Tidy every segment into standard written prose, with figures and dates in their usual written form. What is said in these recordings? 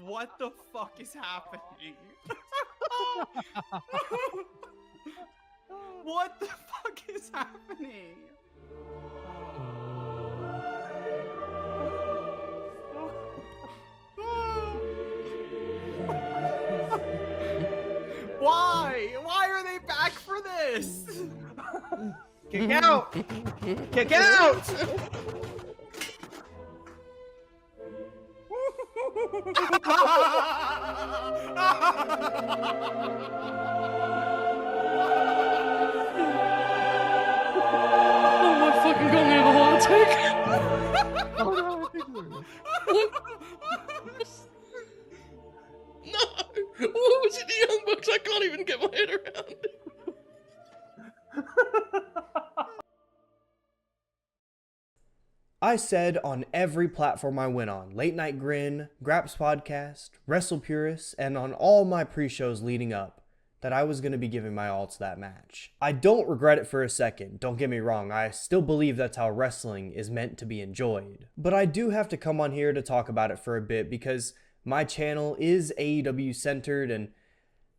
What the fuck is happening? What the fuck is happening? Why? Why are they back for this? Kick out! Kick out! Oh my fucking god, me have a heart attack. Oh no, I think we're... No! What was it, the Young Bucks? I can't even get my head around it. I said on every platform I went on, Late Night Grin, Graps Podcast, WrestlePurists, and on all my pre-shows leading up, that I was going to be giving my all to that match. I don't regret it for a second, don't get me wrong, I still believe that's how wrestling is meant to be enjoyed. But I do have to come on here to talk about it for a bit because my channel is AEW centered and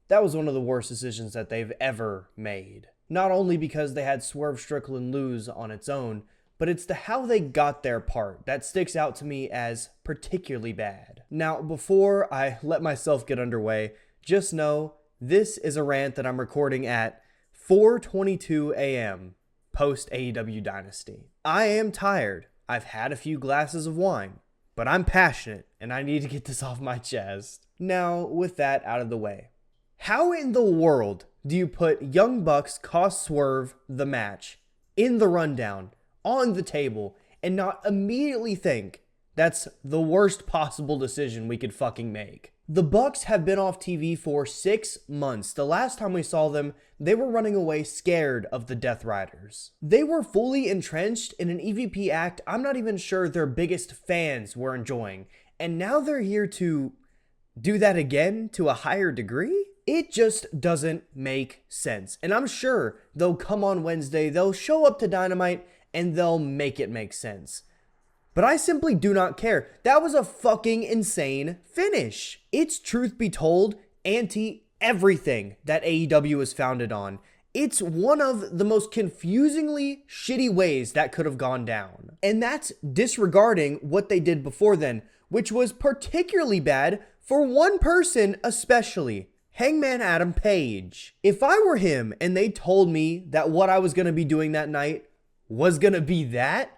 that was one of the worst decisions that they've ever made. Not only because they had Swerve Strickland lose on its own, but it's the how they got their part that sticks out to me as particularly bad. Now, before I let myself get underway, just know this is a rant that I'm recording at 4:22 a.m. post AEW Dynasty. I am tired. I've had a few glasses of wine, but I'm passionate and I need to get this off my chest. Now, with that out of the way, how in the world do you put Young Bucks cost Swerve the match in the rundown on the table and not immediately think that's the worst possible decision we could fucking make? The Bucks have been off TV for 6 months. The last time we saw them, they were running away scared of the Death Riders. They were fully entrenched in an EVP act I'm not even sure their biggest fans were enjoying. And now they're here to do that again to a higher degree? It just doesn't make sense. And I'm sure they'll come on Wednesday, they'll show up to Dynamite, and they'll make it make sense. But I simply do not care. That was a fucking insane finish. It's, truth be told, anti-everything that AEW is founded on. It's one of the most confusingly shitty ways that could have gone down. And that's disregarding what they did before then, which was particularly bad for one person especially. Hangman Adam Page. If I were him and they told me that what I was going to be doing that night was going to be that,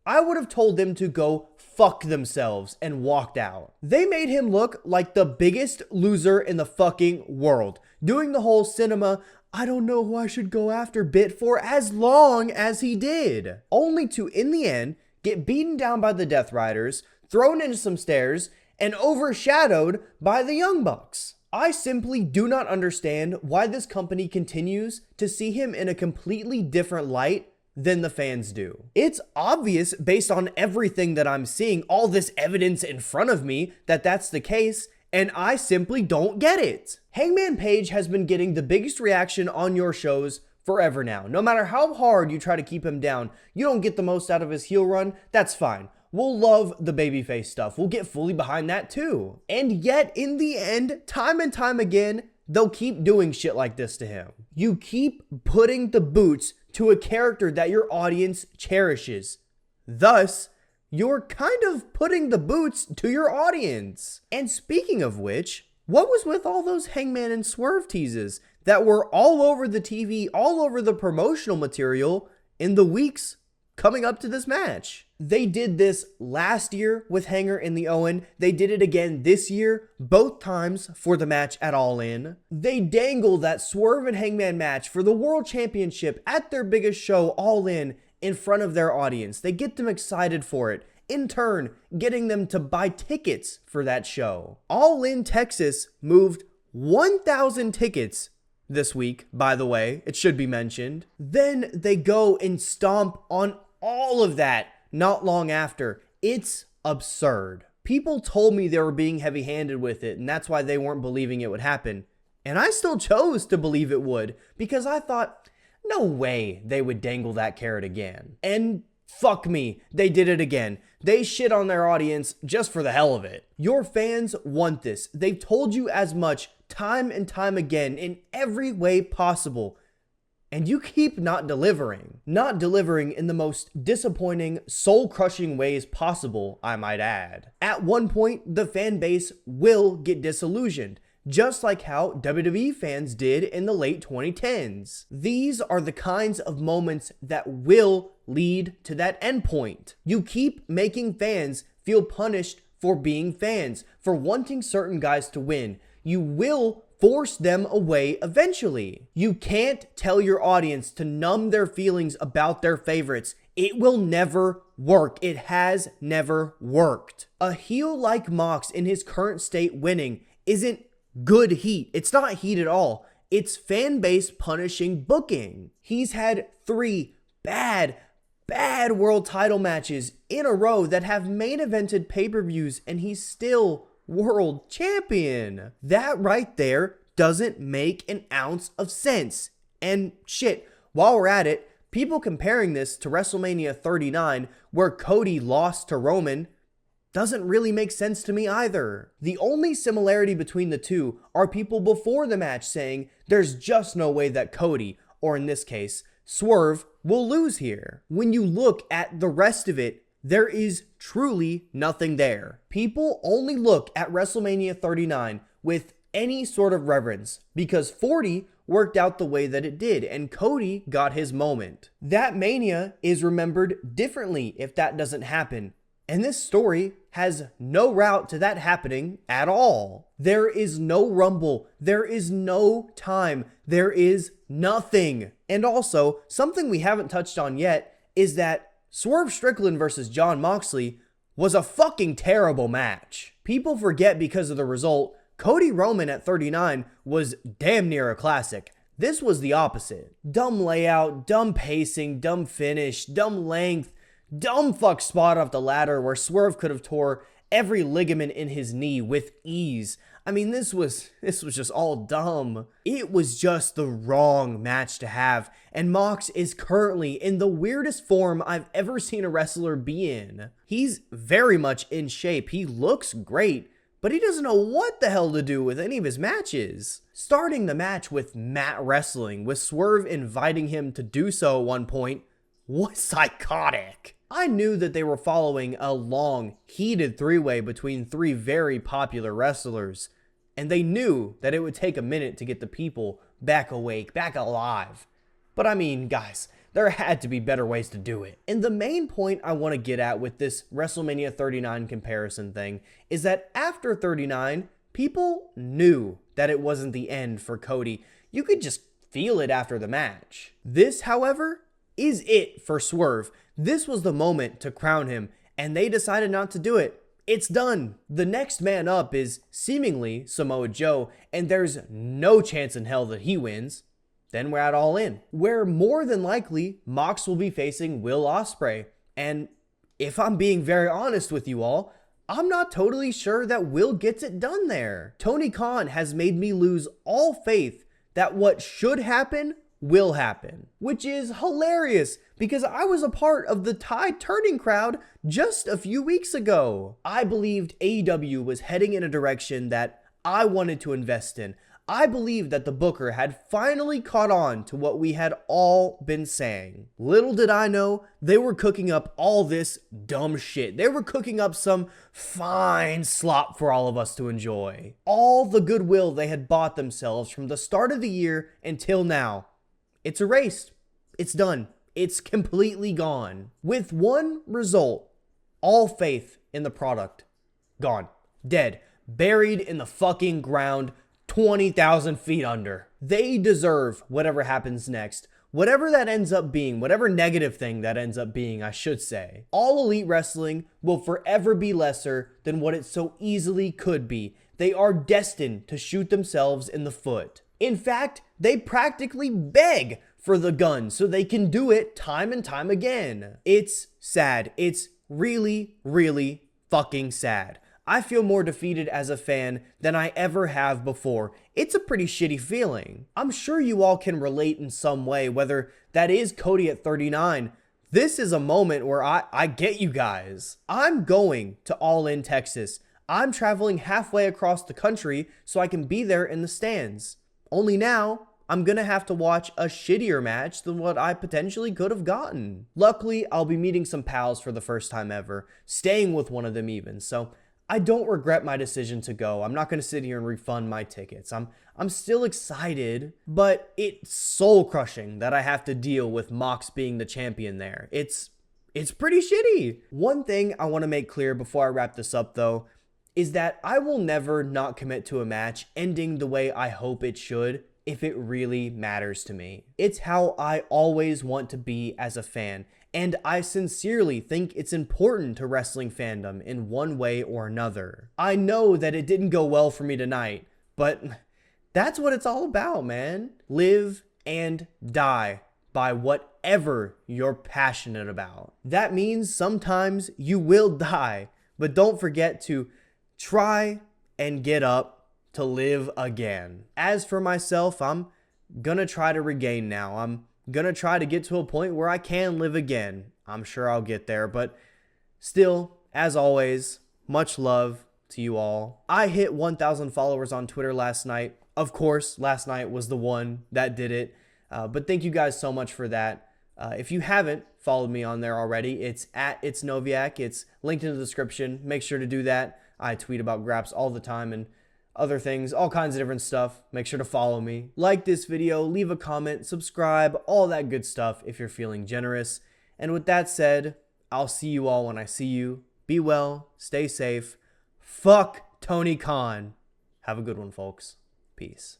I would have told them to go fuck themselves and walked out. They made him look like the biggest loser in the fucking world, doing the whole cinema, I don't know who I should go after bit for as long as he did, only to, in the end, get beaten down by the Death Riders, thrown into some stairs, and overshadowed by the Young Bucks. I simply do not understand why this company continues to see him in a completely different light than the fans do. It's obvious based on everything that I'm seeing, all this evidence in front of me, that that's the case, and I simply don't get it. Hangman Page has been getting the biggest reaction on your shows forever now. No matter how hard you try to keep him down, you don't get the most out of his heel run, that's fine. We'll love the babyface stuff. We'll get fully behind that too. And yet, in the end, time and time again, they'll keep doing shit like this to him. You keep putting the boots to a character that your audience cherishes. Thus, you're kind of putting the boots to your audience. And speaking of which, what was with all those Hangman and Swerve teases that were all over the TV, all over the promotional material in the weeks coming up to this match? They did this last year with Hanger in the Owen. They did it again this year, both times for the match at All In. They dangle that Swerve and Hangman match for the World Championship at their biggest show, All in front of their audience. They get them excited for it, in turn, getting them to buy tickets for that show. All In Texas moved 1,000 tickets this week, by the way, it should be mentioned. Then they go and stomp on all of that not long after. It's absurd. People told me they were being heavy-handed with it, and that's why they weren't believing it would happen. And I still chose to believe it would, because I thought, no way they would dangle that carrot again. And Fuck me, they did it again. They shit on their audience just for the hell of it. Your fans want this. They've told you as much time and time again in every way possible. And you keep not delivering. Not delivering in the most disappointing, soul-crushing ways possible, I might add. At one point, the fan base will get disillusioned, just like how WWE fans did in the late 2010s. These are the kinds of moments that will lead to that endpoint. You keep making fans feel punished for being fans, for wanting certain guys to win. You will force them away eventually. You can't tell your audience to numb their feelings about their favorites. It will never work. It has never worked. A heel like Mox in his current state winning isn't good heat. It's not heat at all. It's fan base punishing booking. He's had 3 bad world title matches in a row that have main evented pay-per-views, and he's still world champion. That right there doesn't make an ounce of sense. And shit, while we're at it, people comparing this to WrestleMania 39, where Cody lost to Roman, doesn't really make sense to me either. The only similarity between the two are people before the match saying there's just no way that Cody, or in this case, Swerve, will lose here. When you look at the rest of it, there is truly nothing there. People only look at WrestleMania 39 with any sort of reverence because 40 worked out the way that it did and Cody got his moment. That Mania is remembered differently if that doesn't happen. And this story has no route to that happening at all. There is no Rumble. There is no time. There is nothing. And also, something we haven't touched on yet is that Swerve Strickland versus Jon Moxley was a fucking terrible match. People forget because of the result, Cody Roman at 39 was damn near a classic. This was the opposite. Dumb layout, dumb pacing, dumb finish, dumb length, dumb fuck spot off the ladder where Swerve could have tore every ligament in his knee with ease. I mean, this was just all dumb. It was just the wrong match to have, and Mox is currently in the weirdest form I've ever seen a wrestler be in. He's very much in shape. He looks great, but he doesn't know what the hell to do with any of his matches. Starting the match with mat wrestling, with Swerve inviting him to do so at one point, was psychotic. I knew that they were following a long, heated 3-way between 3 very popular wrestlers, and they knew that it would take a minute to get the people back awake, back alive. But I mean, guys, there had to be better ways to do it. And the main point I want to get at with this WrestleMania 39 comparison thing is that after 39, people knew that it wasn't the end for Cody. You could just feel it after the match. This, however, is it for Swerve. This was the moment to crown him, and they decided not to do it. It's done. The next man up is seemingly Samoa Joe, and there's no chance in hell that he wins. Then we're at All In, where more than likely Mox will be facing Will Ospreay. And if I'm being very honest with you all, I'm not totally sure that Will gets it done there. Tony Khan has made me lose all faith that what should happen will happen, which is hilarious because I was a part of the tide turning crowd just a few weeks ago. I believed AEW was heading in a direction that I wanted to invest in. I believed that the booker had finally caught on to what we had all been saying. Little did I know, they were cooking up all this dumb shit. They were cooking up some fine slop for all of us to enjoy. All the goodwill they had bought themselves from the start of the year until now, it's erased. It's done. It's completely gone. With one result, all faith in the product gone. Dead. Buried in the fucking ground 20,000 feet under. They deserve whatever happens next. Whatever that ends up being, whatever negative thing that ends up being, I should say. All Elite Wrestling will forever be lesser than what it so easily could be. They are destined to shoot themselves in the foot. In fact, they practically beg for the gun so they can do it time and time again. It's sad. It's really, really fucking sad. I feel more defeated as a fan than I ever have before. It's a pretty shitty feeling. I'm sure you all can relate in some way, whether that is Cody at 39, This is a moment where I get you guys. I'm going to All In Texas. I'm traveling halfway across the country so I can be there in the stands. Only now, I'm gonna have to watch a shittier match than what I potentially could have gotten. Luckily, I'll be meeting some pals for the first time ever, staying with one of them even, so I don't regret my decision to go. I'm not gonna sit here and refund my tickets. I'm still excited, but it's soul crushing that I have to deal with Mox being the champion there. It's pretty shitty. One thing I want to make clear before I wrap this up though, is that I will never not commit to a match ending the way I hope it should if it really matters to me. It's how I always want to be as a fan, and I sincerely think it's important to wrestling fandom in one way or another. I know that it didn't go well for me tonight, but that's what it's all about, man. Live and die by whatever you're passionate about. That means sometimes you will die, but don't forget to try and get up to live again. As for myself, I'm gonna try to regain now. I'm gonna try to get to a point where I can live again. I'm sure I'll get there, but still, as always, much love to you all. I hit 1,000 followers on Twitter last night. Of course, last night was the one that did it, but thank you guys so much for that. If you haven't followed me on there already, it's at It's Noviak. It's linked in the description. Make sure to do that. I tweet about Graps all the time and other things, all kinds of different stuff. Make sure to follow me. Like this video, leave a comment, subscribe, all that good stuff if you're feeling generous. And with that said, I'll see you all when I see you. Be well, stay safe. Fuck Tony Khan. Have a good one, folks. Peace.